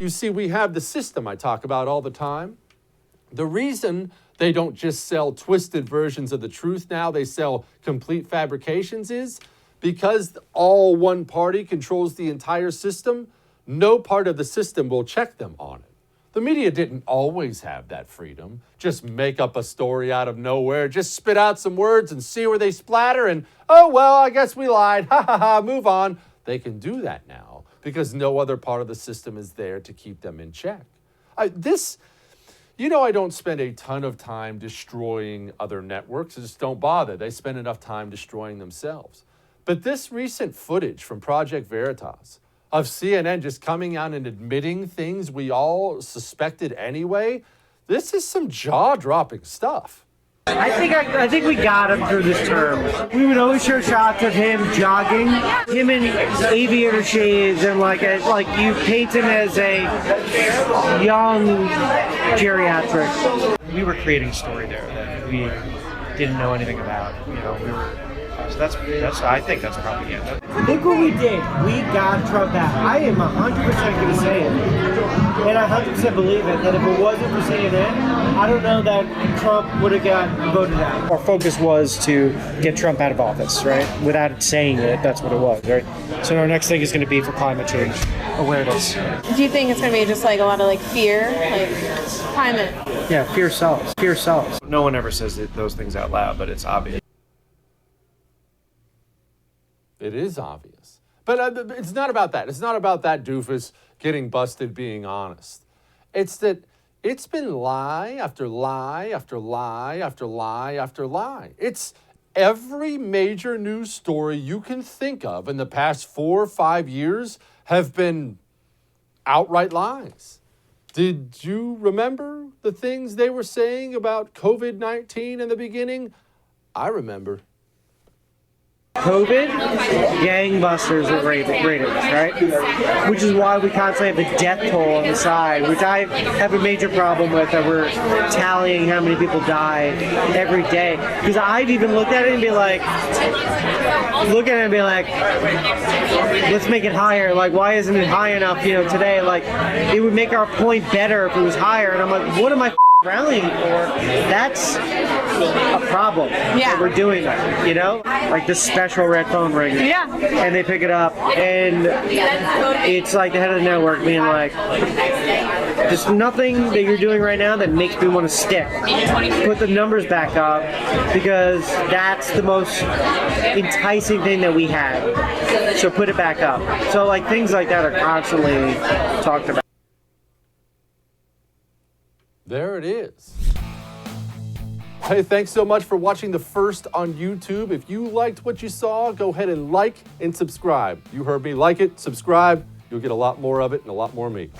You see, we have the system I talk about all the time. The reason they don't just sell twisted versions of the truth now, they sell complete fabrications, is because all one party controls the entire system, no part of the system will check them on it. The media didn't always have that freedom. Just make up a story out of nowhere, just spit out some words and see where they splatter and, oh, well, I guess we lied, ha ha ha, move on. They can do that now because no other part of the system is there to keep them in check. I don't spend a ton of time destroying other networks. I just don't bother. They spend enough time destroying themselves. But this recent footage from Project Veritas of CNN just coming out and admitting things we all suspected anyway, this is some jaw-dropping stuff. I think we got him through this term. We would always show shots of him jogging, him in aviator shades, and like you paint him as a young geriatric. We were creating a story there that we didn't know anything about. So that's I think that's propaganda. Look what we did. We got Trump out. I am 100% going to say it, and I 100% believe it, that if it wasn't for CNN, I don't know that Trump would have got voted out. Our focus was to get Trump out of office, right? Without saying it, that's what it was, right? So our next thing is going to be for climate change awareness. Do you think it's going to be just like a lot of like fear, like climate? Yeah, fear sells. Fear sells. No one ever says those things out loud, but it's obvious. It is obvious. But it's not about that. It's not about that doofus getting busted being honest. It's that it's been lie after lie after lie after lie after lie. It's every major news story you can think of in the past 4 or 5 years have been outright lies. Did you remember the things they were saying about COVID-19 in the beginning? I remember. COVID, gangbusters of ratings, right? Which is why we constantly have a death toll on the side, which I have a major problem with, that we're tallying how many people die every day. Because I've even looked at it and be like, let's make it higher. Like, why isn't it high enough, today? Like, it would make our point better if it was higher. And I'm like, what am I rallying for? That's a problem. Yeah. That we're doing that, like the special red phone ring. Yeah. And they pick it up, and it's like the head of the network being like, there's nothing that you're doing right now that makes me want to stick. Put the numbers back up, because that's the most enticing thing that we have. So put it back up. So like things like that are constantly talked about. There it is. Hey, thanks so much for watching the first on YouTube. If you liked what you saw, go ahead and like and subscribe. You heard me. Like it, subscribe. You'll get a lot more of it and a lot more of me.